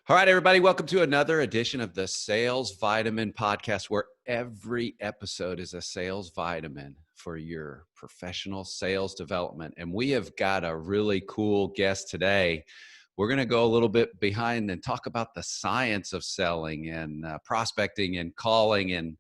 All right, everybody, welcome to another edition of the Sales Vitamin Podcast, where every episode is a sales vitamin for your professional sales development. And we have got a really cool guest today. We're going to go a little bit behind and talk about the science of selling and prospecting and calling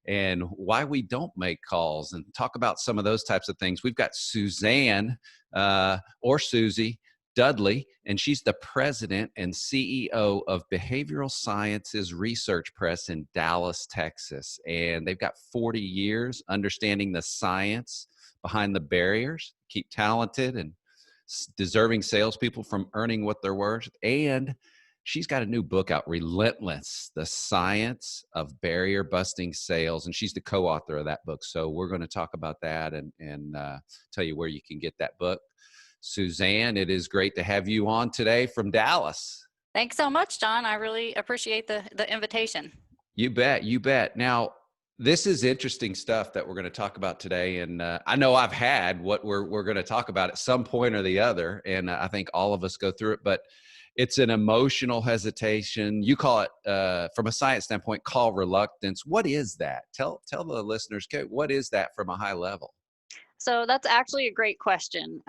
and why we don't make calls and talk about some of those types of things. We've got Suzanne or Susie Dudley, and she's the president and CEO of Behavioral Sciences Research Press in Dallas, Texas. And they've got 40 years understanding the science behind the barriers, keep talented and deserving salespeople from earning what they're worth. And she's got a new book out, Relentless, The Science of Barrier Busting Sales. And she's the co-author of that book. So we're going to talk about that and tell you where you can get that book. Suzanne, it is great to have you on today from Dallas. Thanks so much, John. I really appreciate the invitation. You bet. You bet. Now, this is interesting stuff that we're going to talk about today. And I know I've had what we're going to talk about at some point or the other. And I think all of us go through it, but it's an emotional hesitation. You call it, from a science standpoint, call reluctance. What is that? Tell the listeners, what is that from a high level? So that's actually a great question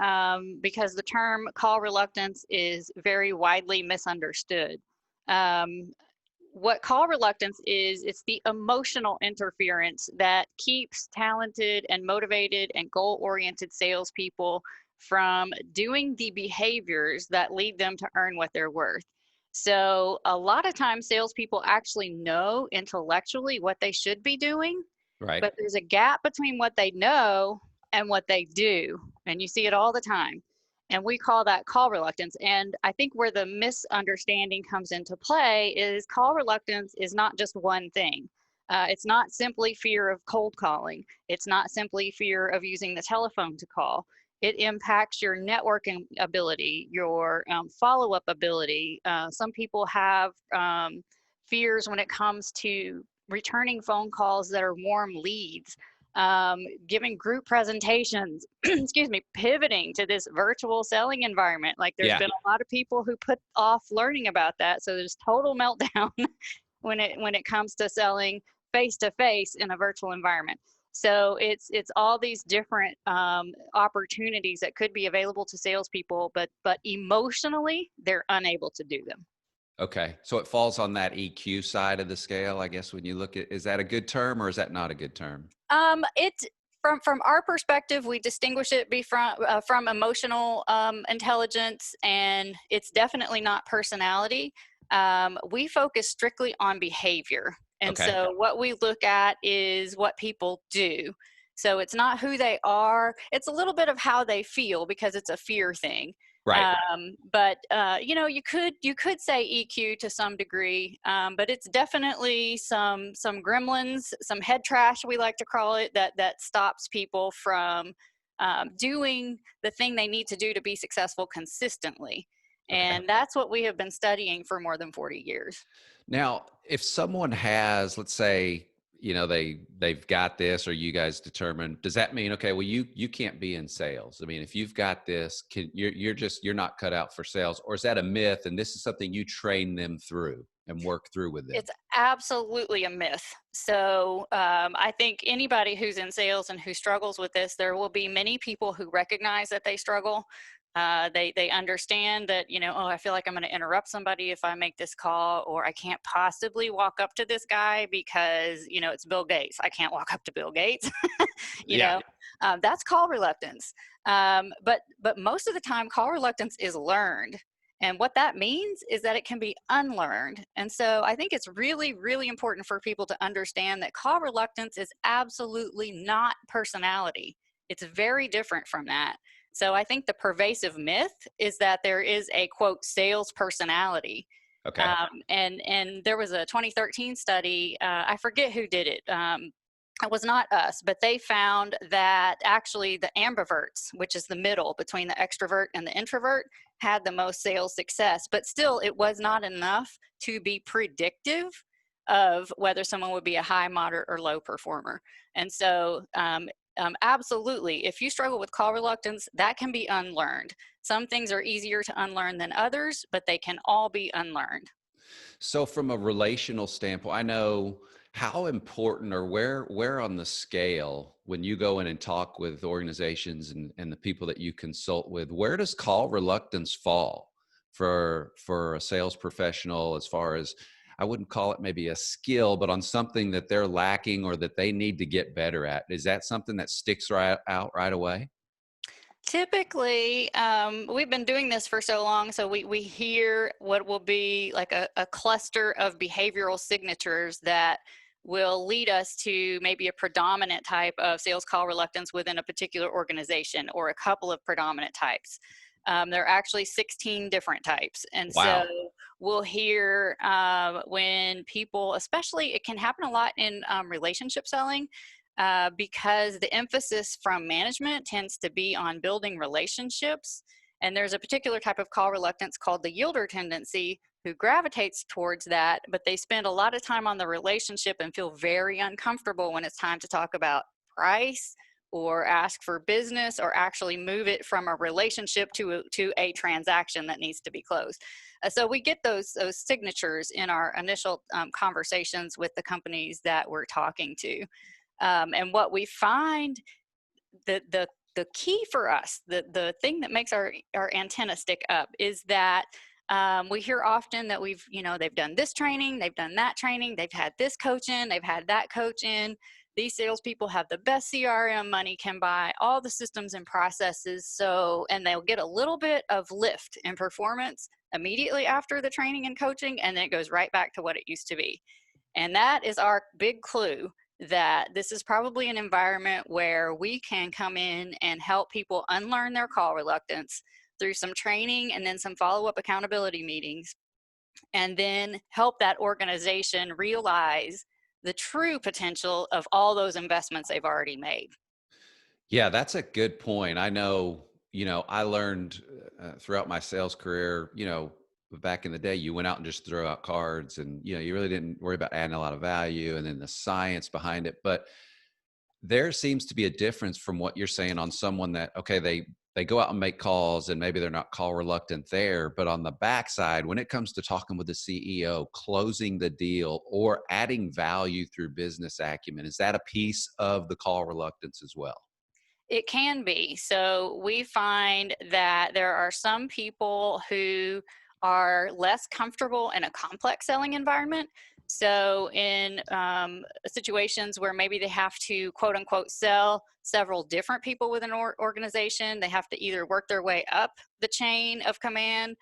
because the term call reluctance is very widely misunderstood. What call reluctance is, it's the emotional interference that keeps talented and motivated and goal-oriented salespeople from doing the behaviors that lead them to earn what they're worth. So a lot of times salespeople actually know intellectually what they should be doing, Right. but there's a gap between what they know and what they do. And you see it all the time. And we call that call reluctance. And I think where the misunderstanding comes into play is call reluctance is not just one thing. It's not simply fear of cold calling. It's not simply fear of using the telephone to call. It impacts your networking ability, your follow-up ability. Some people have fears when it comes to returning phone calls that are warm leads. Giving group presentations, pivoting to this virtual selling environment. Like there's been a lot of people who put off learning about that. So there's total meltdown when it comes to selling face to face in a virtual environment. So it's all these different opportunities that could be available to salespeople, but emotionally they're unable to do them. Okay. So it falls on that EQ side of the scale, I guess, when you look at, is that a good term or is that not a good term? It's from our perspective, we distinguish it from emotional intelligence, and it's definitely not personality. We focus strictly on behavior. And so what we look at is what people do. So it's not who they are. It's a little bit of how they feel because it's a fear thing. Right. But you could say EQ to some degree, but it's definitely some gremlins, some head trash, we like to call it, that stops people from doing the thing they need to do to be successful consistently. And that's what we have been studying for more than 40 years. Now, if someone has, let's say, they've got this, or you guys determine, does that mean, okay, well, you can't be in sales? I mean, if you've got this, you're not cut out for sales, or is that a myth? And this is something you train them through and work through with them? It's absolutely a myth. So I think anybody who's in sales and who struggles with this, there will be many people who recognize that they struggle. They understand that, I feel like I'm going to interrupt somebody if I make this call, or I can't possibly walk up to this guy because, it's Bill Gates. I can't walk up to Bill Gates. That's call reluctance. But most of the time, call reluctance is learned. And what that means is that it can be unlearned. And so I think it's really, really important for people to understand that call reluctance is absolutely not personality. It's very different from that. So I think the pervasive myth is that there is a, quote, sales personality. Okay. And there was a 2013 study, I forget who did it. It was not us, but they found that actually the ambiverts, which is the middle between the extrovert and the introvert, had the most sales success. But still, it was not enough to be predictive of whether someone would be a high, moderate, or low performer. And so absolutely, if you struggle with call reluctance, that can be unlearned. Some things are easier to unlearn than others, but they can all be unlearned. So from a relational standpoint, I know how important or where on the scale when you go in and talk with organizations and the people that you consult with, where does call reluctance fall for a sales professional as far as I wouldn't call it maybe a skill, but on something that they're lacking or that they need to get better at? Is that something that sticks right out right away? Typically, we've been doing this for so long, so we hear what will be like a cluster of behavioral signatures that will lead us to maybe a predominant type of sales call reluctance within a particular organization or a couple of predominant types. There are actually 16 different types. And so Wow. we'll hear when people, especially it can happen a lot in relationship selling, because the emphasis from management tends to be on building relationships. And there's a particular type of call reluctance called the yielder tendency who gravitates towards that, but they spend a lot of time on the relationship and feel very uncomfortable when it's time to talk about price or ask for business or actually move it from a relationship to a transaction that needs to be closed. So we get those signatures in our initial conversations with the companies that we're talking to. And what we find, the key for us, the thing that makes our antenna stick up is that we hear often that they've done this training, they've done that training, they've had this coach in, they've had that coach in. These salespeople have the best CRM money can buy, all the systems and processes. So, and they'll get a little bit of lift in performance immediately after the training and coaching, and then it goes right back to what it used to be. And that is our big clue that this is probably an environment where we can come in and help people unlearn their call reluctance through some training and then some follow-up accountability meetings, and then help that organization realize the true potential of all those investments they've already made. Yeah, that's a good point. I know, I learned throughout my sales career, back in the day, you went out and just throw out cards and, you really didn't worry about adding a lot of value and then the science behind it. But there seems to be a difference from what you're saying on someone that, okay, they go out and make calls and maybe they're not call reluctant there, but on the backside, when it comes to talking with the CEO, closing the deal or adding value through business acumen, is that a piece of the call reluctance as well? It can be. So we find that there are some people who are less comfortable in a complex selling environment. So in situations where maybe they have to quote unquote sell several different people within an organization, they have to either work their way up the chain of command,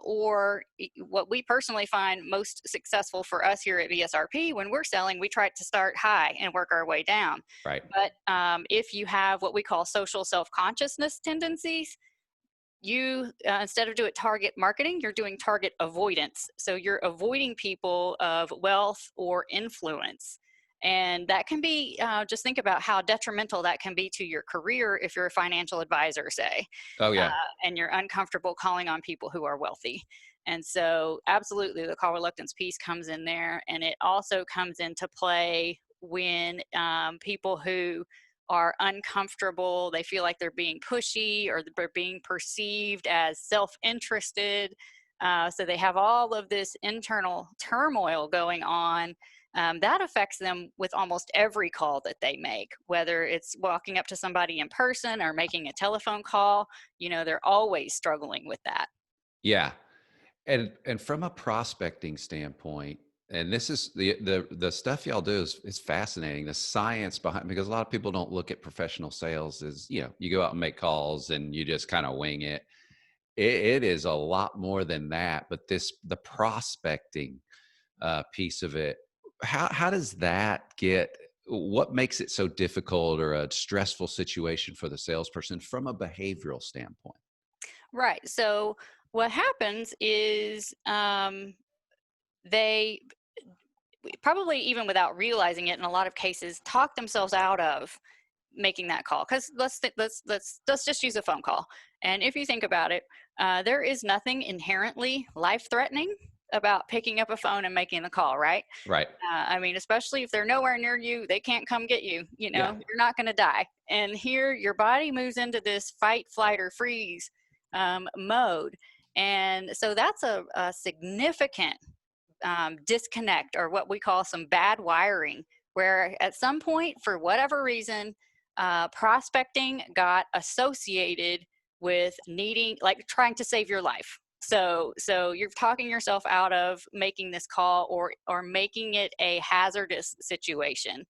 or what we personally find most successful for us here at BSRP when we're selling, we try to start high and work our way down. Right. But if you have what we call social self-consciousness tendencies, you instead of doing target marketing, you're doing target avoidance. So you're avoiding people of wealth or influence. And that can be, just think about how detrimental that can be to your career if you're a financial advisor, say, Oh, uh, yeah. and you're uncomfortable calling on people who are wealthy. And so, absolutely, the call reluctance piece comes in there. And it also comes into play when people who are uncomfortable, they feel like they're being pushy or they're being perceived as self-interested. So they have all of this internal turmoil going on. That affects them with almost every call that they make, whether it's walking up to somebody in person or making a telephone call. They're always struggling with that. Yeah. And from a prospecting standpoint, and this is the stuff y'all do is fascinating. The science behind, because a lot of people don't look at professional sales as, you go out and make calls and you just kind of wing it. It is a lot more than that. But the prospecting piece of it, how does that get? What makes it so difficult or a stressful situation for the salesperson from a behavioral standpoint? Right. So what happens is they probably, even without realizing it in a lot of cases, talk themselves out of making that call. Because let's just use a phone call. And if you think about it, there is nothing inherently life threatening about picking up a phone and making the call, right? Right. I mean, especially if they're nowhere near you, they can't come get you. Yeah. You're not going to die. And here, your body moves into this fight, flight, or freeze mode. And so that's a significant disconnect, or what we call some bad wiring, where at some point, for whatever reason, prospecting got associated with needing, like, trying to save your life. So you're talking yourself out of making this call, or making it a hazardous situation.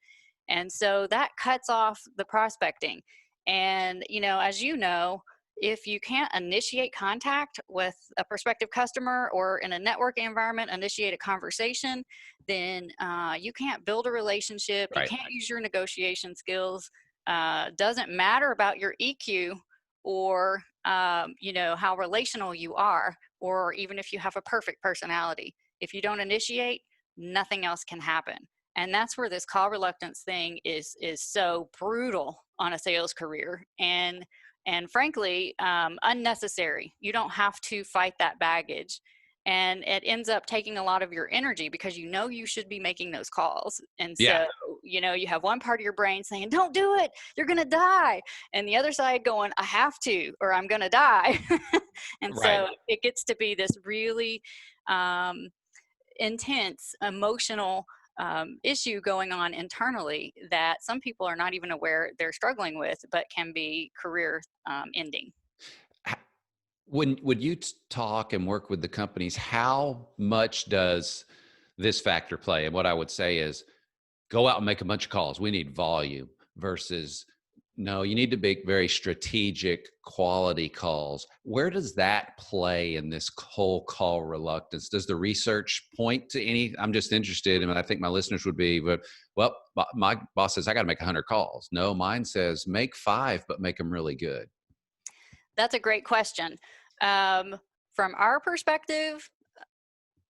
And so that cuts off the prospecting. And, as you know, if you can't initiate contact with a prospective customer, or in a networking environment, initiate a conversation, then you can't build a relationship. You Right. can't use your negotiation skills. Doesn't matter about your EQ, or how relational you are, or even if you have a perfect personality. If you don't initiate, nothing else can happen. And that's where this call reluctance thing is so brutal on a sales career, and frankly, unnecessary. You don't have to fight that baggage. And it ends up taking a lot of your energy, because you should be making those calls. And Yeah. so, you have one part of your brain saying, don't do it, you're going to die. And the other side going, I have to, or I'm going to die. And Right. so it gets to be this really intense emotional issue going on internally, that some people are not even aware they're struggling with, but can be career ending. H- when you talk and work with the companies, how much does this factor play? And what I would say is, go out and make a bunch of calls. We need volume, versus, no, you need to make very strategic quality calls. Where does that play in this whole call reluctance? Does the research point to any? I'm just interested, and I think my listeners would be, but, well, my boss says I got to make 100 calls. No, mine says make 5, but make them really good. That's a great question. From our perspective,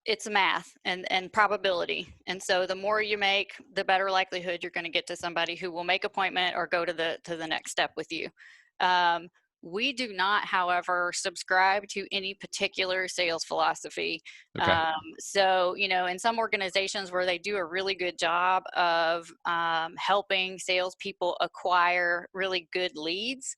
it's math and probability. And so the more you make, the better likelihood you're going to get to somebody who will make appointment or go to the next step with you. We do not, however, subscribe to any particular sales philosophy. Okay. So, in some organizations where they do a really good job of helping salespeople acquire really good leads,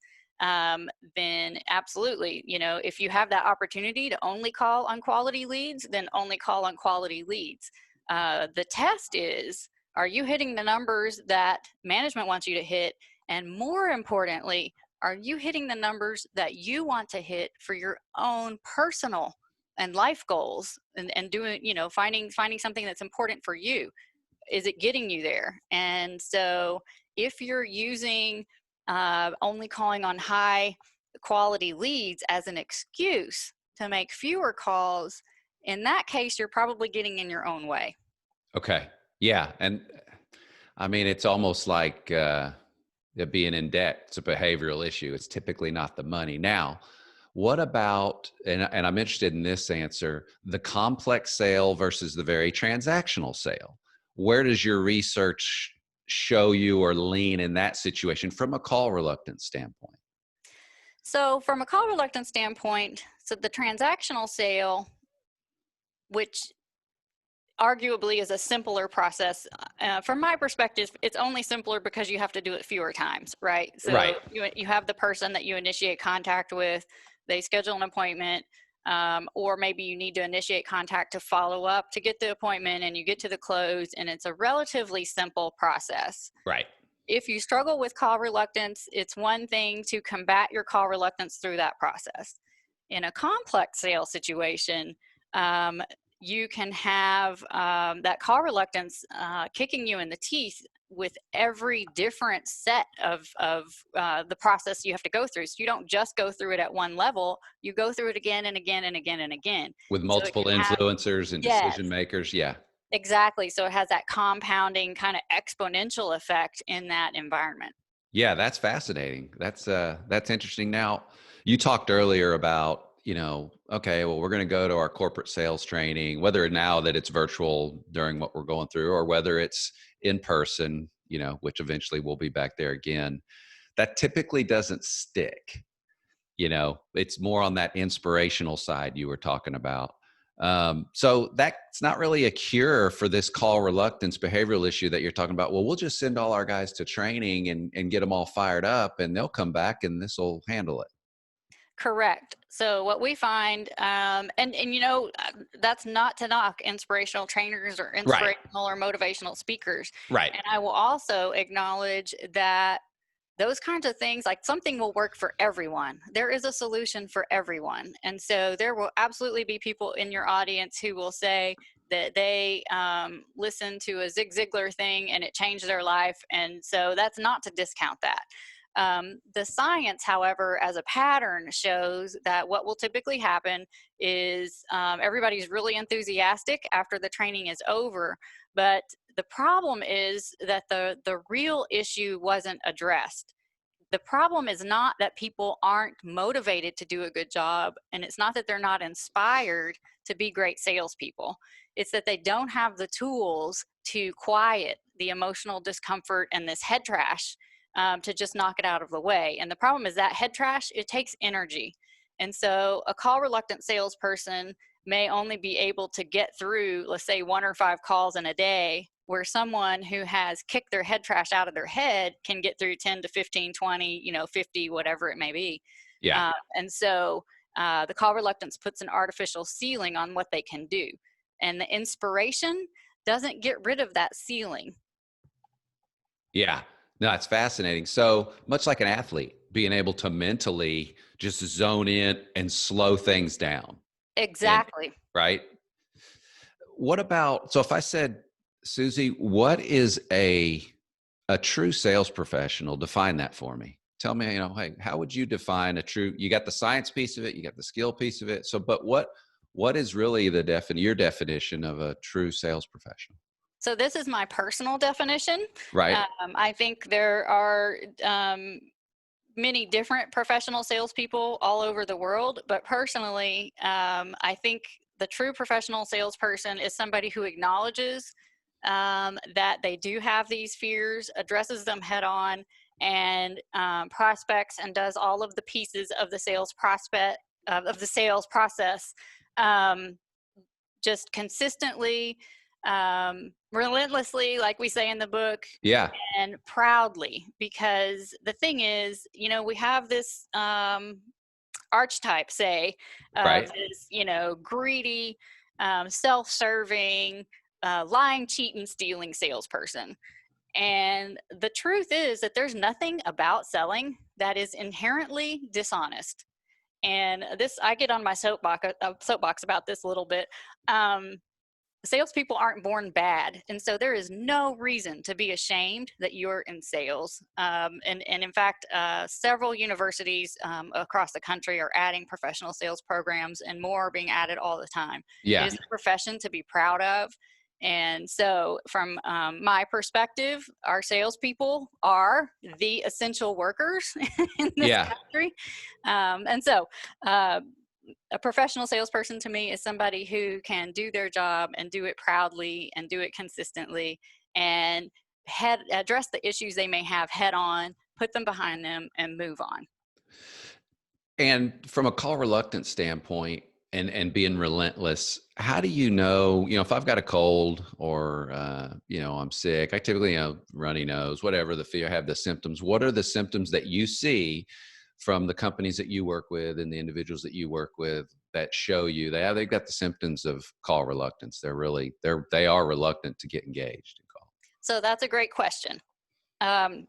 then absolutely, if you have that opportunity to only call on quality leads, then only call on quality leads. The test is, are you hitting the numbers that management wants you to hit? And more importantly, are you hitting the numbers that you want to hit for your own personal and life goals, and doing, finding something that's important for you? Is it getting you there? And so if you're using only calling on high quality leads as an excuse to make fewer calls, in that case, you're probably getting in your own way. Okay. Yeah. And I mean, it's almost like being in debt. It's a behavioral issue. It's typically not the money. Now, what about, and I'm interested in this answer, the complex sale versus the very transactional sale? Where does your research show you or lean in that situation from a call reluctance standpoint? So from a call reluctance standpoint, so the transactional sale, which arguably is a simpler process. From my perspective, it's only simpler because you have to do it fewer times, right? So Right. you have the person that you initiate contact with, they schedule an appointment, or maybe you need to initiate contact to follow up to get the appointment, and you get to the close, and it's a relatively simple process. Right. If you struggle with call reluctance, it's one thing to combat your call reluctance through that process. In a complex sales situation, you can have that call reluctance kicking you in the teeth with every different set of the process you have to go through. So you don't just go through it at one level, you go through it again and again and again and again. With So it multiple can have, influencers and yes, decision makers. Yeah. exactly. So it has that compounding kind of exponential effect in that environment. Yeah, that's fascinating. That's interesting. Now, you talked earlier about, okay, well, we're going to go to our corporate sales training, whether now that it's virtual during what we're going through, or whether it's in person, which eventually we'll be back there again. That typically doesn't stick. It's more on that inspirational side you were talking about. So that's not really a cure for this call reluctance behavioral issue that you're talking about. Well, we'll just send all our guys to training and get them all fired up, and they'll come back and this will handle it. Correct. So what we find, that's not to knock inspirational trainers or Right. inspirational or motivational speakers. Right. And I will also acknowledge that those kinds of things, like something will work for everyone. There is a solution for everyone. And so there will absolutely be people in your audience who will say that they listened to a Zig Ziglar thing and it changed their life. And so that's not to discount that. The science, however, as a pattern shows that what will typically happen is everybody's really enthusiastic after the training is over, but the problem is that the real issue wasn't addressed. The problem is not that people aren't motivated to do a good job, and it's not that they're not inspired to be great salespeople. It's that they don't have the tools to quiet the emotional discomfort and this head trash, to just knock it out of the way. And the problem is that head trash, it takes energy. And so a call reluctant salesperson may only be able to get through, let's say, 1 or 5 calls in a day, where someone who has kicked their head trash out of their head can get through 10 to 15, 20, 50, whatever it may be. Yeah. And so the call reluctance puts an artificial ceiling on what they can do. And the inspiration doesn't get rid of that ceiling. Yeah. No, it's fascinating. So much like an athlete, being able to mentally just zone in and slow things down. Exactly. Right. What about, so if I said, Susie, what is a true sales professional? Define that for me. Tell me, hey, how would you define a true, you got the science piece of it, you got the skill piece of it. So, but what is really your definition of a true sales professional? So this is my personal definition. Right. I think there are many different professional salespeople all over the world, but personally, I think the true professional salesperson is somebody who acknowledges that they do have these fears, addresses them head on, and prospects and does all of the pieces of the sales process, just consistently, relentlessly, like we say in the book, Yeah. and proudly. Because the thing is, we have this archetype, say, of Right. this, greedy, self-serving, lying, cheating, stealing salesperson. And the truth is that there's nothing about selling that is inherently dishonest. And this, I get on my soapbox about this a little bit. Salespeople aren't born bad, and so there is no reason to be ashamed that you're in sales. And in fact, several universities across the country are adding professional sales programs, and more are being added all the time. It Yeah. is a profession to be proud of. And so, from my perspective, our salespeople are the essential workers in this Yeah. country. And so, a professional salesperson to me is somebody who can do their job and do it proudly and do it consistently, and address the issues they may have head on, put them behind them, and move on. And from a call reluctance standpoint and being relentless, how do you know, if I've got a cold or, I'm sick, I typically, runny nose, whatever the fear, have the symptoms. What are the symptoms that you see from the companies that you work with and the individuals that you work with that show you they've got the symptoms of call reluctance? They are reluctant to get engaged in call. So that's a great question. And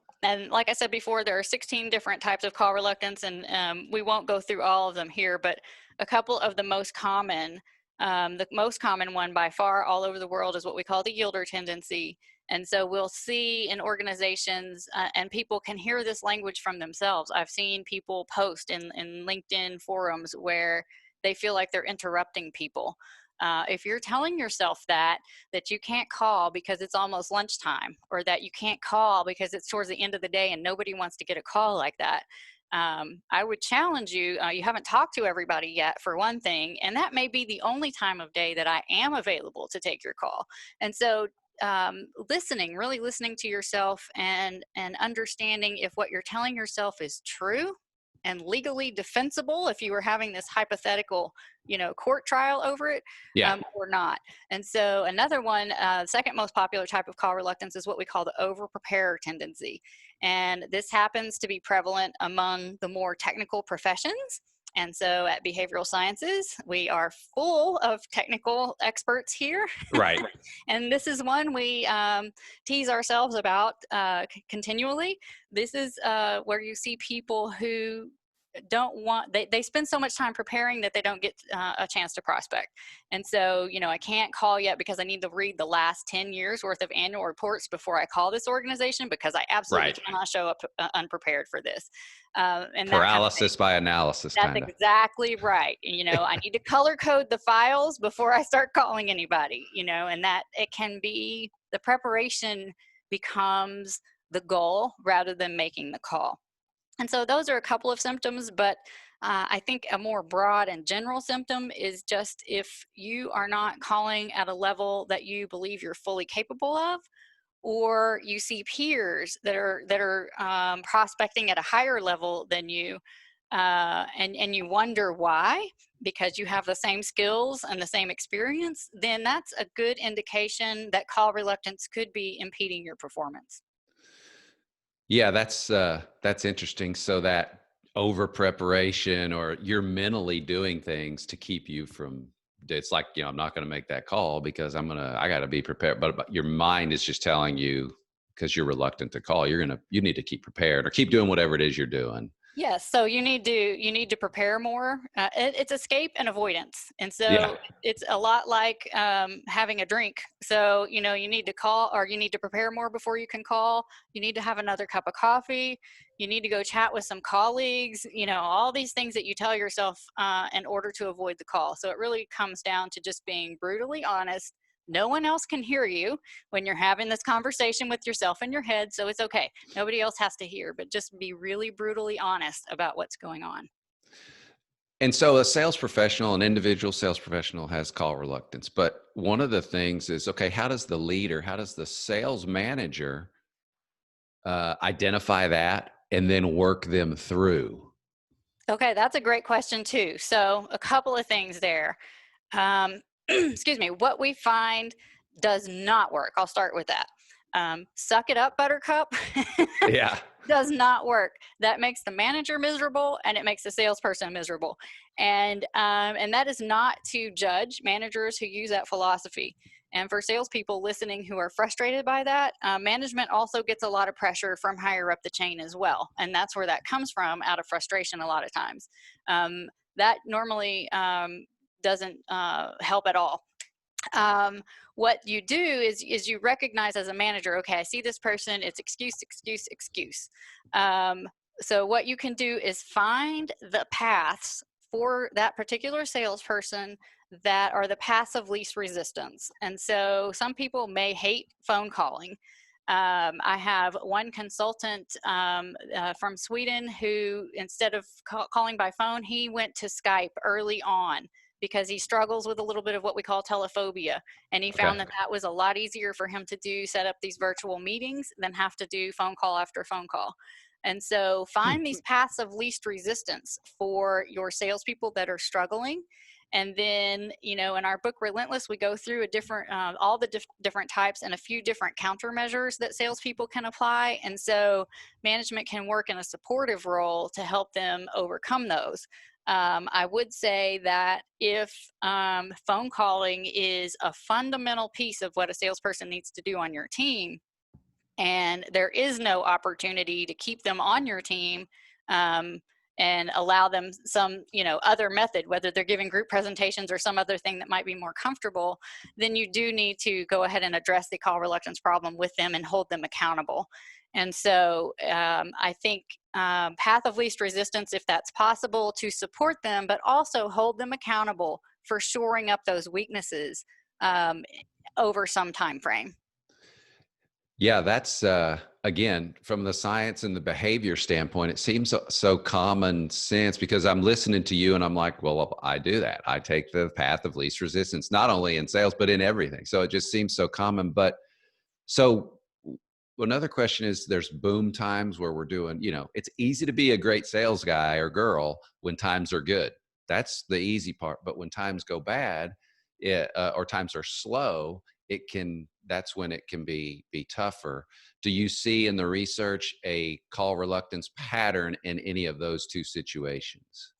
like I said before, there are 16 different types of call reluctance, and we won't go through all of them here, but a couple of the most common one by far all over the world is what we call the yielder tendency. And so we'll see in organizations, and people can hear this language from themselves. I've seen people post in LinkedIn forums where they feel like they're interrupting people. If you're telling yourself that you can't call because it's almost lunchtime, or that you can't call because it's towards the end of the day and nobody wants to get a call like that, I would challenge you. You haven't talked to everybody yet, for one thing, and that may be the only time of day that I am available to take your call. And so really listening to yourself and understanding if what you're telling yourself is true and legally defensible, if you were having this hypothetical, court trial over it, Yeah. or not. And so another one, second most popular type of call reluctance is what we call the over-preparer tendency. And this happens to be prevalent among the more technical professions. And so at Behavioral Sciences, we are full of technical experts here. Right. And this is one we tease ourselves about continually. This is where you see people who don't want, they spend so much time preparing that they don't get a chance to prospect. And so, I can't call yet because I need to read the last 10 years worth of annual reports before I call this organization, because I absolutely Right. cannot show up unprepared for this. And that kind of thing. Paralysis by analysis, That's kind of. exactly right. I need to color code the files before I start calling anybody, and that it can be, the preparation becomes the goal rather than making the call. And so those are a couple of symptoms, but I think a more broad and general symptom is just if you are not calling at a level that you believe you're fully capable of, or you see peers that are prospecting at a higher level than you, and you wonder why, because you have the same skills and the same experience, then that's a good indication that call reluctance could be impeding your performance. Yeah, that's interesting. So that over preparation, or you're mentally doing things to keep you from, it's like, I'm not going to make that call because I got to be prepared. But your mind is just telling you, because you're reluctant to call, you need to keep prepared or keep doing whatever it is you're doing. Yes, so you need to prepare more. It's escape and avoidance, and Yeah. so it's a lot like having a drink. So you need to call, or you need to prepare more before you can call. You need to have another cup of coffee. You need to go chat with some colleagues. All these things that you tell yourself in order to avoid the call. So it really comes down to just being brutally honest. No one else can hear you when you're having this conversation with yourself in your head, so it's okay. Nobody else has to hear, but just be really brutally honest about what's going on. And so a sales professional, an individual sales professional, has call reluctance. But one of the things is, okay, how does the sales manager identify that and then work them through? Okay, that's a great question too. So a couple of things there. Excuse me, what we find does not work. I'll start with that. Suck it up, buttercup. Yeah. Does not work. That makes the manager miserable, and it makes the salesperson miserable. And that is not to judge managers who use that philosophy. And for salespeople listening who are frustrated by that, management also gets a lot of pressure from higher up the chain as well. And that's where that comes from, out of frustration a lot of times. That normally doesn't help at all. What you do is you recognize as a manager, okay, I see this person, it's excuse, excuse, excuse. So what you can do is find the paths for that particular salesperson that are the paths of least resistance. And so some people may hate phone calling. I have one consultant from Sweden who, instead of calling by phone, he went to Skype early on because he struggles with a little bit of what we call telephobia. And he Okay. found that that was a lot easier for him to do, set up these virtual meetings, than have to do phone call after phone call. And so find these paths of least resistance for your salespeople that are struggling. And then, in our book, Relentless, we go through all the different types and a few different countermeasures that salespeople can apply. And so management can work in a supportive role to help them overcome those. I would say that if phone calling is a fundamental piece of what a salesperson needs to do on your team, and there is no opportunity to keep them on your team, and allow them some other method, whether they're giving group presentations or some other thing that might be more comfortable, then you do need to go ahead and address the call reluctance problem with them and hold them accountable. And so I think path of least resistance, if that's possible, to support them, but also hold them accountable for shoring up those weaknesses over some time frame. Yeah, that's again, from the science and the behavior standpoint, it seems so common sense, because I'm listening to you and I'm like, well, I do that. I take the path of least resistance, not only in sales, but in everything. So it just seems so common. But so another question is, there's boom times where we're doing, it's easy to be a great sales guy or girl when times are good. That's the easy part. But when times go bad, or times are slow, that's when it can be tougher. Do you see in the research a call reluctance pattern in any of those two situations?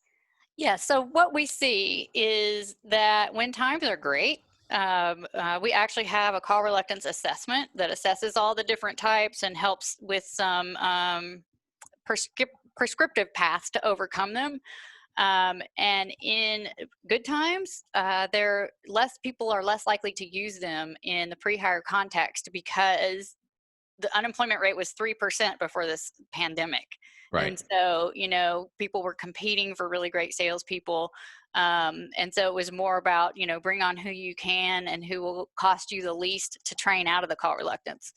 Yeah, so what we see is that when times are great, we actually have a call reluctance assessment that assesses all the different types and helps with some prescriptive paths to overcome them. And in good times, they're less people are less likely to use them in the pre-hire context because the unemployment rate was 3% before this pandemic. Right. And so, people were competing for really great salespeople. And so it was more about, bring on who you can and who will cost you the least to train out of the call reluctance.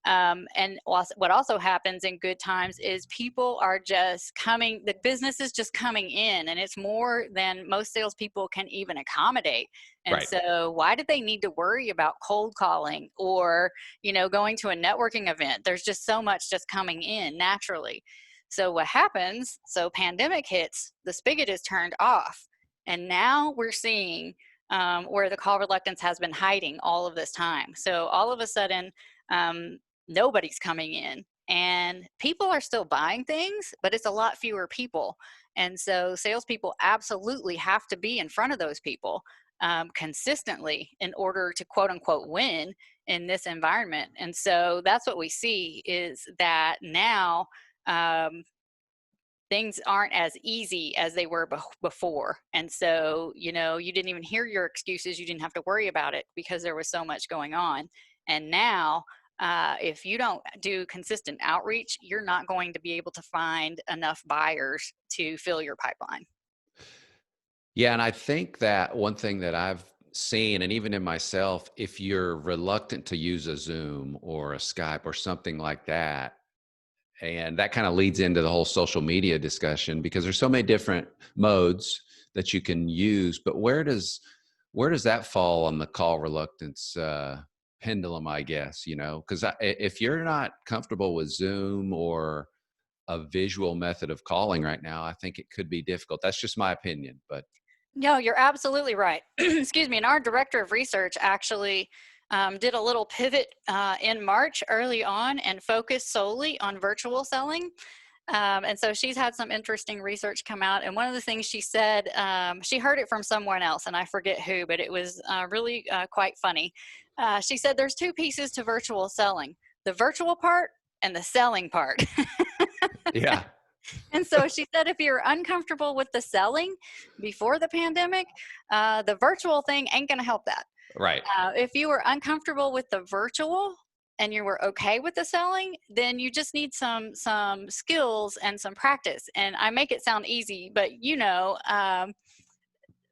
And what also happens in good times is people are just coming, the business is just coming in, and it's more than most salespeople can even accommodate. And Right. so, why did they need to worry about cold calling or, going to a networking event? There's just so much just coming in naturally. So, what happens? So, pandemic hits, the spigot is turned off. And now we're seeing where the call reluctance has been hiding all of this time. So, all of a sudden, um, nobody's coming in and people are still buying things, but it's a lot fewer people. And so salespeople absolutely have to be in front of those people consistently in order to quote unquote win in this environment. And so that's what we see is that now um, things aren't as easy as they were before. And so, you didn't even hear your excuses. You didn't have to worry about it because there was so much going on. And now, if you don't do consistent outreach, you're not going to be able to find enough buyers to fill your pipeline. Yeah, and I think that one thing that I've seen, and even in myself, if you're reluctant to use a Zoom or a Skype or something like that, and that kind of leads into the whole social media discussion because there's so many different modes that you can use, but where does that fall on the call reluctance pendulum, I guess, because if you're not comfortable with Zoom or a visual method of calling right now, I think it could be difficult. That's just my opinion, but No, you're absolutely right. Excuse me. And our director of research actually did a little pivot in March early on and focused solely on virtual selling. And so she's had some interesting research come out. And one of the things she said, she heard it from someone else, and I forget who, but it was really quite funny. She said there's two pieces to virtual selling: the virtual part and the selling part. yeah, And so she said, if you're uncomfortable with the selling before the pandemic, the virtual thing ain't going to help that. right. If you were uncomfortable with the virtual and you were okay with the selling, then you just need some skills and some practice. And I make it sound easy, but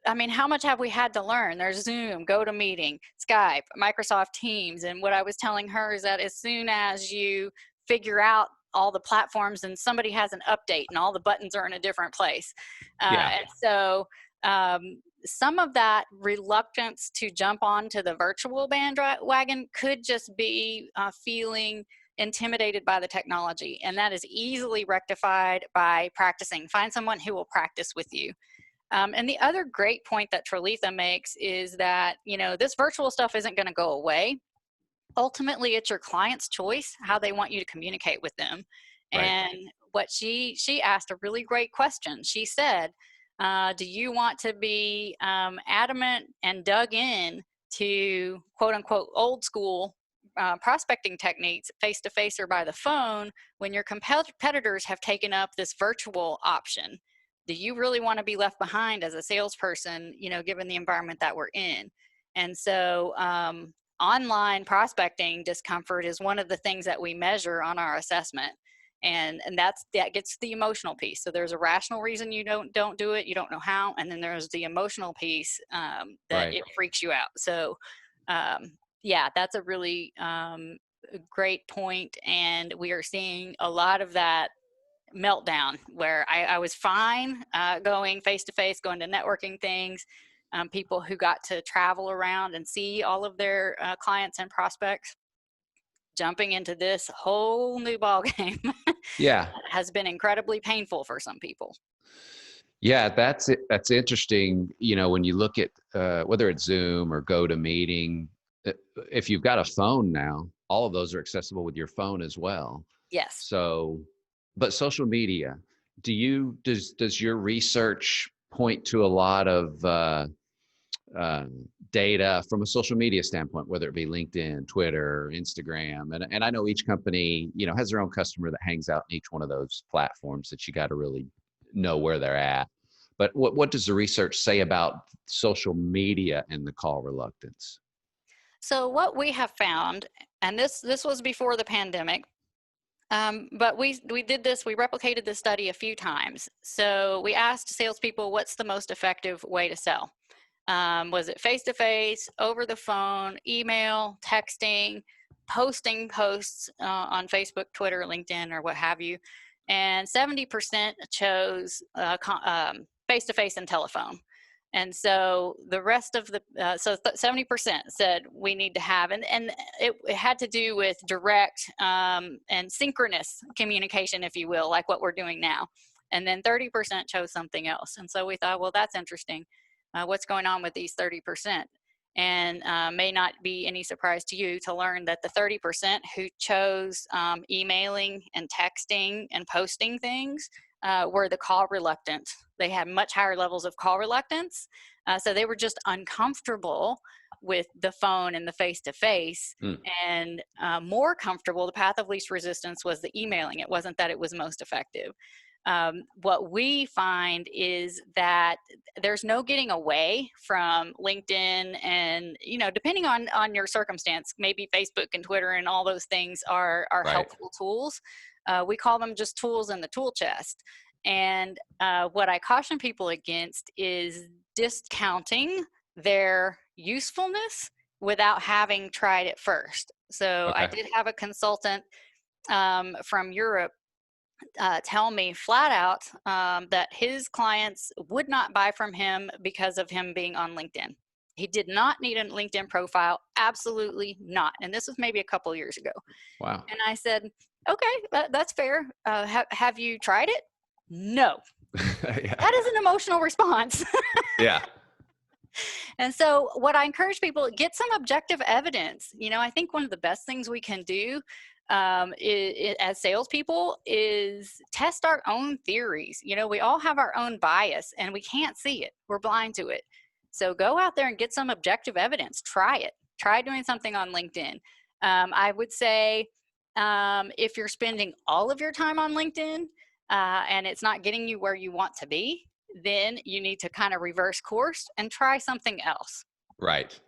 I mean, how much have we had to learn? There's Zoom, GoToMeeting, Skype, Microsoft Teams. And what I was telling her is that as soon as you figure out all the platforms and somebody has an update and all the buttons are in a different place. Yeah, And so some of that reluctance to jump onto the virtual bandwagon could just be feeling intimidated by the technology. And that is easily rectified by practicing. Find someone who will practice with you. And the other great point that Tralitha makes is that, this virtual stuff isn't going to go away. Ultimately, it's your client's choice how they want you to communicate with them. right. And what she asked a really great question. She said, do you want to be adamant and dug in to quote unquote old school prospecting techniques face to face or by the phone when your competitors have taken up this virtual option? Do you really want to be left behind as a salesperson, given the environment that we're in? And so online prospecting discomfort is one of the things that we measure on our assessment. And that gets the emotional piece. So there's a rational reason you don't do it, you don't know how, and then there's the emotional piece that Right. it freaks you out. So yeah, that's a really great point, and we are seeing a lot of that meltdown where I was fine going face to face, going to networking things, people who got to travel around and see all of their clients and prospects. Jumping into this whole new ball game Yeah. has been incredibly painful for some people. Yeah, that's it. That's interesting. When you look at whether it's Zoom or GoToMeeting, uh, if you've got a phone now, all of those are accessible with your phone as well. Yes. So, but social media, does your research? point to a lot of data from a social media standpoint, whether it be LinkedIn, Twitter, Instagram. And I know each company, has their own customer that hangs out in each one of those platforms that you got to really know where they're at. But what does the research say about social media and the call reluctance? So what we have found, and this was before the pandemic, but we did this, we replicated this study a few times. So we asked salespeople, what's the most effective way to sell? Was it face-to-face, over the phone, email, texting, posting posts on Facebook, Twitter, LinkedIn, or what have you? And 70% chose face-to-face and telephone. And so the rest of the, 70% said we need to have, and it had to do with direct and synchronous communication, if you will, like what we're doing now. And then 30% chose something else. And so we thought, well, that's interesting. What's going on with these 30%? And may not be any surprise to you to learn that the 30% who chose emailing and texting and posting things were the call reluctant. They had much higher levels of call reluctance. So they were just uncomfortable with the phone and the face-to-face, and more comfortable. The path of least resistance was the emailing. It wasn't that it was most effective. What we find is that there's no getting away from LinkedIn, and depending on your circumstance, maybe Facebook and Twitter and all those things are Right. helpful tools. We call them just tools in the tool chest. And what I caution people against is discounting their usefulness without having tried it first. So Okay. I did have a consultant from Europe tell me flat out that his clients would not buy from him because of him being on LinkedIn. He did not need a LinkedIn profile, absolutely not. And this was maybe a couple years ago. Wow. And I said, okay, that's fair. Have you tried it? No. Yeah. That is an emotional response. Yeah. And so what I encourage people, get some objective evidence. I think one of the best things we can do as salespeople is test our own theories. We all have our own bias and we can't see it. We're blind to it. So go out there and get some objective evidence. Try it. Try doing something on LinkedIn. I would say if you're spending all of your time on LinkedIn and it's not getting you where you want to be, then you need to kind of reverse course and try something else. Right.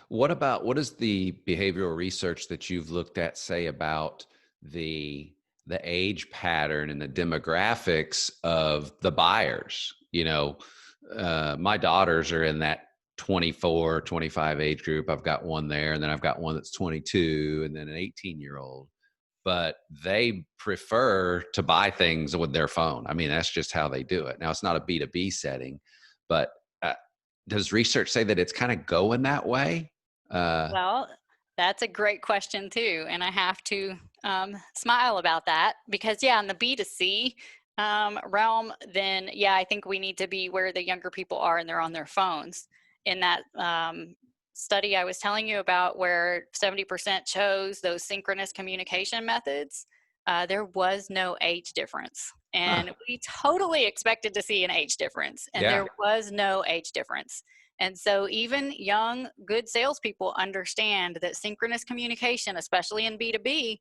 What is the behavioral research that you've looked at say about the age pattern and the demographics of the buyers? My daughters are in that 24, 25 age group. I've got one there, and then I've got one that's 22, and then an 18-year-old. But they prefer to buy things with their phone. I mean, that's just how they do it. Now, it's not a B2B setting, but does research say that it's kind of going that way? Well, that's a great question too. And I have to smile about that because, yeah, in the B2C realm, then, yeah, I think we need to be where the younger people are and they're on their phones. In that study I was telling you about where 70% chose those synchronous communication methods, there was no age difference. And we totally expected to see an age difference, and there was no age difference. And so even young, good salespeople understand that synchronous communication, especially in B2B,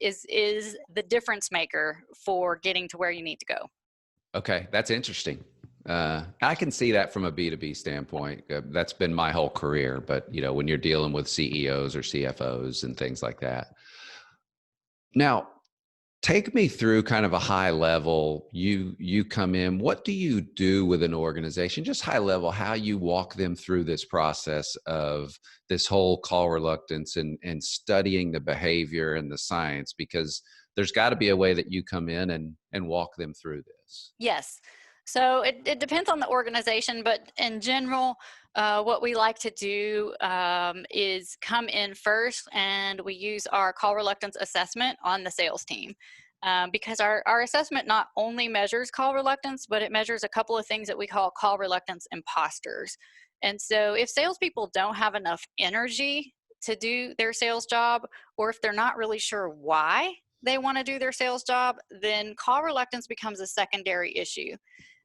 is the difference maker for getting to where you need to go. Okay, that's interesting. I can see that from a B2B standpoint. That's been my whole career. But when you're dealing with CEOs or CFOs and things like that. Now, take me through kind of a high level. You come in. What do you do with an organization? Just high level, how you walk them through this process of this whole call reluctance and studying the behavior and the science, because there's got to be a way that you come in and walk them through this. Yes. So it depends on the organization, but in general, what we like to do is come in first and we use our call reluctance assessment on the sales team. Because our assessment not only measures call reluctance, but it measures a couple of things that we call call reluctance imposters. And so if salespeople don't have enough energy to do their sales job, or if they're not really sure why they want to do their sales job, then call reluctance becomes a secondary issue.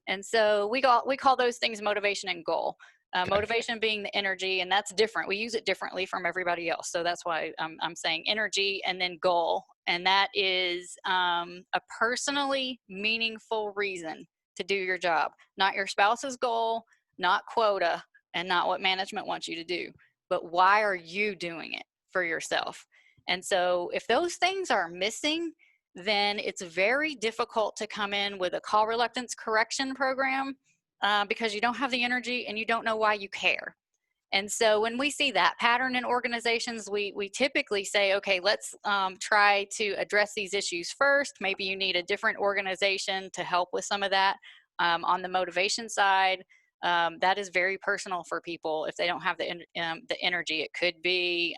And so we call those things motivation and goal. Okay. Motivation being the energy, and that's different. We use it differently from everybody else. So that's why I'm saying energy, and then goal. And that is a personally meaningful reason to do your job, not your spouse's goal, not quota, and not what management wants you to do, but why are you doing it for yourself? And so if those things are missing, then it's very difficult to come in with a call reluctance correction program because you don't have the energy and you don't know why you care. And so when we see that pattern in organizations, we typically say, okay, let's try to address these issues first. Maybe you need a different organization to help with some of that. On the motivation side, that is very personal for people if they don't have the energy. It could be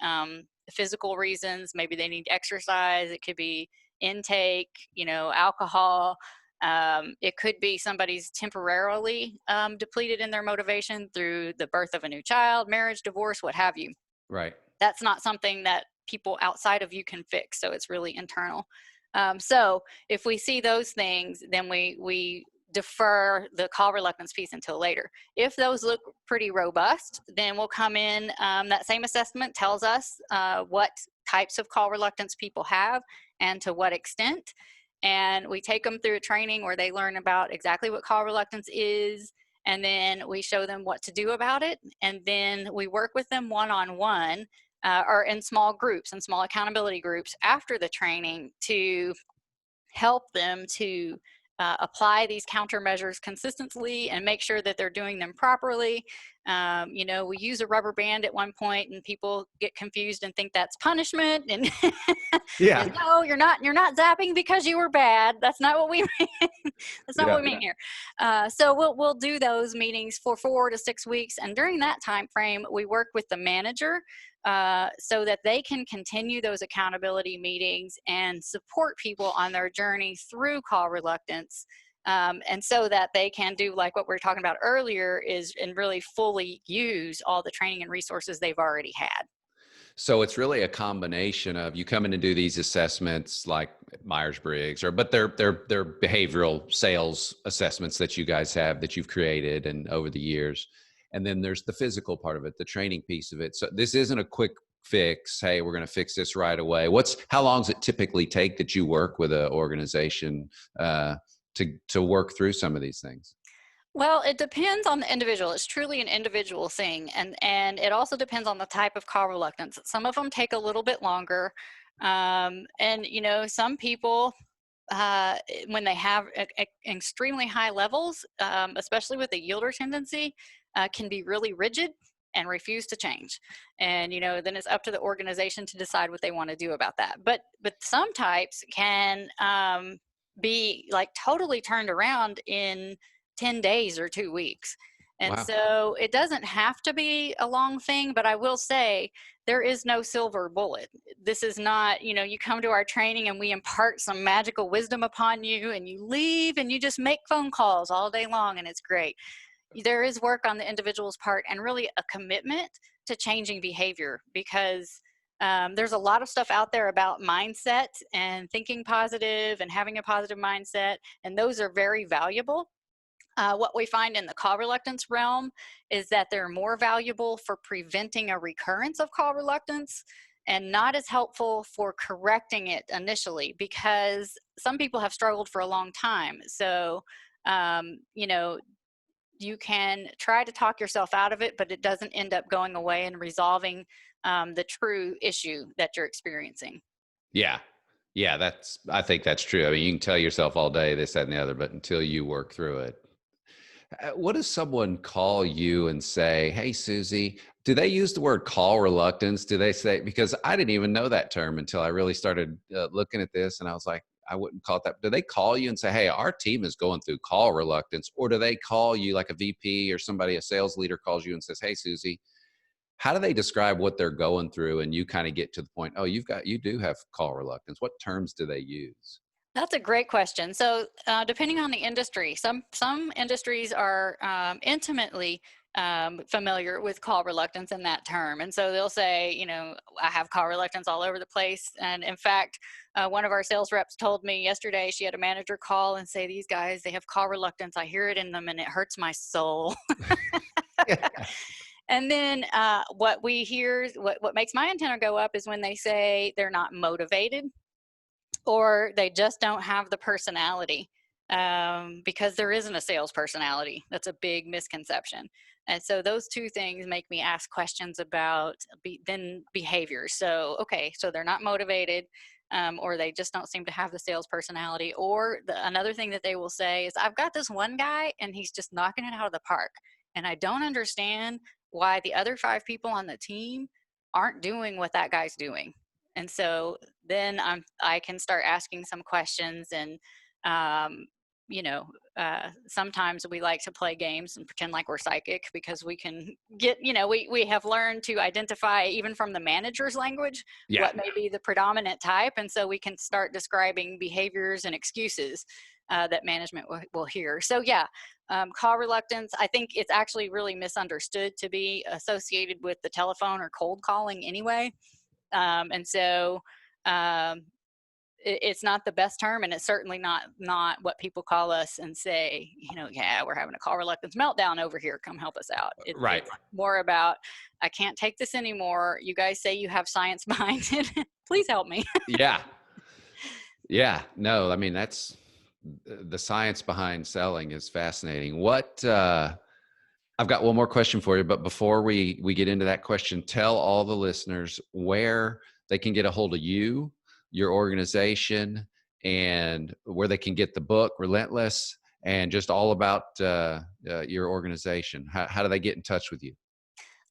physical reasons. Maybe they need exercise. It could be intake, alcohol. It could be somebody's temporarily depleted in their motivation through the birth of a new child, marriage, divorce, what have you. Right. That's not something that people outside of you can fix. So it's really internal. So if we see those things, then we defer the call reluctance piece until later. If those look pretty robust, then we'll come in. That same assessment tells us what types of call reluctance people have and to what extent. And we take them through a training where they learn about exactly what call reluctance is, and then we show them what to do about it. And then we work with them one-on-one or in small groups and small accountability groups after the training to help them to apply these countermeasures consistently and make sure that they're doing them properly. We use a rubber band at one point, and people get confused and think that's punishment. And Yeah. no, you're not zapping because you were bad. That's not what we mean. That's not Yeah. what we mean here. So we'll do those meetings for 4 to 6 weeks, and during that time frame, we work with the manager so that they can continue those accountability meetings and support people on their journey through call reluctance. And so that they can do like what we were talking about earlier and really fully use all the training and resources they've already had. So it's really a combination of you come in and do these assessments like Myers-Briggs, but they're behavioral sales assessments that you guys have that you've created and over the years. And then there's the physical part of it, the training piece of it. So this isn't a quick fix. Hey, we're going to fix this right away. How long does it typically take that you work with an organization to work through some of these things? Well, it depends on the individual. It's truly an individual thing. And it also depends on the type of call reluctance. Some of them take a little bit longer. Some people, when they have extremely high levels, especially with the yielder tendency, can be really rigid and refuse to change. And, then it's up to the organization to decide what they want to do about that. But some types can be like totally turned around in 10 days or 2 weeks. And Wow. so it doesn't have to be a long thing, but I will say there is no silver bullet. This is not, you come to our training and we impart some magical wisdom upon you and you leave and you just make phone calls all day long and it's great. There is work on the individual's part and really a commitment to changing behavior because there's a lot of stuff out there about mindset and thinking positive and having a positive mindset, and those are very valuable. What we find in the call reluctance realm is that they're more valuable for preventing a recurrence of call reluctance and not as helpful for correcting it initially because some people have struggled for a long time. So, you can try to talk yourself out of it, but it doesn't end up going away and resolving the true issue that you're experiencing. Yeah. Yeah. I think that's true. I mean, you can tell yourself all day this, that, and the other, but until you work through it. What does someone call you and say, hey, Susie, do they use the word call reluctance? Do they say, because I didn't even know that term until I really started looking at this and I was like, I wouldn't call it that. Do they call you and say, hey, our team is going through call reluctance? Or do they call you like a VP or somebody, a sales leader calls you and says, hey, Susie, how do they describe what they're going through? And you kind of get to the point, oh, you do have call reluctance. What terms do they use? That's a great question. So, depending on the industry, some industries are intimately familiar with call reluctance in that term. And so they'll say, you know, I have call reluctance all over the place. And in fact, one of our sales reps told me yesterday she had a manager call and say, these guys, they have call reluctance. I hear it in them and it hurts my soul. And then what we hear, what makes my antenna go up is when they say they're not motivated or they just don't have the personality, because there isn't a sales personality. That's a big misconception. And so those two things make me ask questions about then behaviors. So, okay, so they're not motivated, or they just don't seem to have the sales personality. Or another thing that they will say is, I've got this one guy and he's just knocking it out of the park. And I don't understand why the other 5 people on the team aren't doing what that guy's doing. And so then I can start asking some questions, and you know, sometimes we like to play games and pretend like we're psychic, because we can get, you know, we have learned to identify even from the manager's language what may be the predominant type, and so we can start describing behaviors and excuses that management will hear. So yeah, call reluctance, I think it's actually really misunderstood to be associated with the telephone or cold calling anyway. And so it's not the best term, and it's certainly not what people call us and say, you know, yeah, we're having a call reluctance meltdown over here. Come help us out. Right. It's more about, I can't take this anymore. You guys say you have science behind it. Please help me. Yeah. Yeah. No, I mean, that's the science behind selling is fascinating. I've got one more question for you, but before we get into that question, tell all the listeners where they can get a hold of you, your organization, and where they can get the book, Relentless, and just all about your organization. How do they get in touch with you?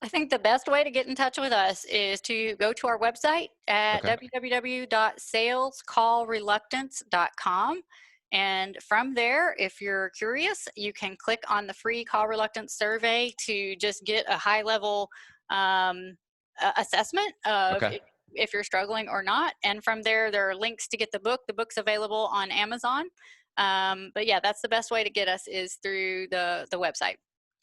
I think the best way to get in touch with us is to go to our website at Okay. www.salescallreluctance.com. And from there, if you're curious, you can click on the free call reluctance survey to just get a high level assessment of Okay. if you're struggling or not. And from there, there are links to get the book. The book's available on Amazon. But yeah, that's the best way to get us, is through the website.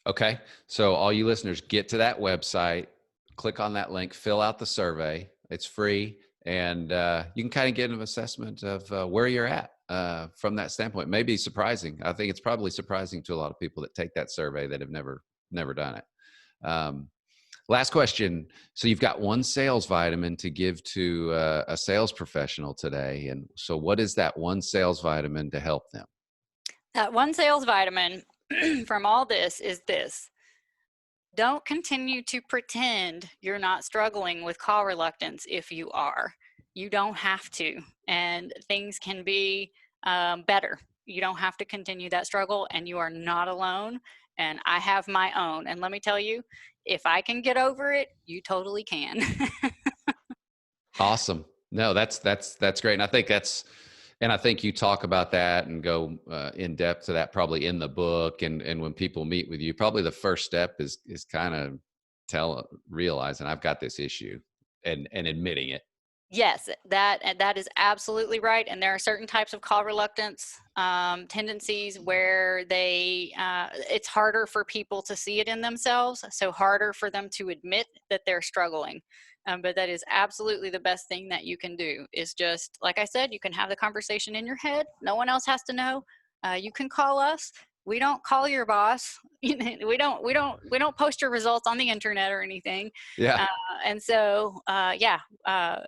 Okay. So all you listeners, get to that website, click on that link, fill out the survey. It's free. And you can kind of get an assessment of where you're at from that standpoint. It may be surprising. I think it's probably surprising to a lot of people that take that survey that have never done it. Last question. So you've got one sales vitamin to give to a sales professional today. And so what is that one sales vitamin to help them? That one sales vitamin from all this is this: don't continue to pretend you're not struggling with call reluctance if you are. You don't have to, and things can be better. You don't have to continue that struggle, and you are not alone. And I have my own. And let me tell you, if I can get over it, you totally can. Awesome. No, that's great. And I think you talk about that and go in depth to that probably in the book. And when people meet with you, probably the first step is kind of realizing I've got this issue and admitting it. Yes, that is absolutely right. And there are certain types of call reluctance tendencies where it's harder for people to see it in themselves, so harder for them to admit that they're struggling. But that is absolutely the best thing that you can do, is just, like I said, you can have the conversation in your head. No one else has to know. You can call us. We don't call your boss. we don't post your results on the internet or anything. Yeah. And so,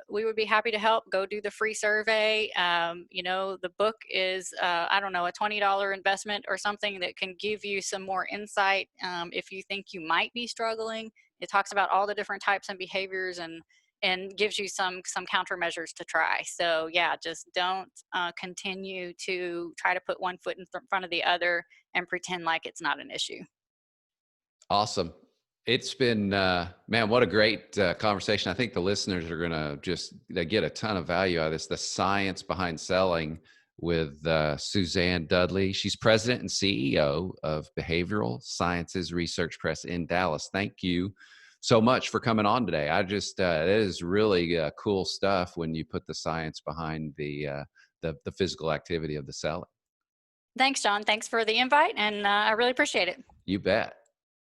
we would be happy to help. Go do the free survey. The book is, I don't know, a $20 investment or something that can give you some more insight if you think you might be struggling. It talks about all the different types and behaviors, and gives you some countermeasures to try. So yeah, just don't continue to try to put one foot in front of the other and pretend like it's not an issue. Awesome. It's been, man, what a great conversation. I think the listeners are going to they get a ton of value out of this. The science behind selling with Suzanne Dudley. She's president and CEO of Behavioral Sciences Research Press in Dallas. Thank you so much for coming on today. It is really cool stuff when you put the science behind the physical activity of the selling. Thanks, John. Thanks for the invite, and I really appreciate it. You bet.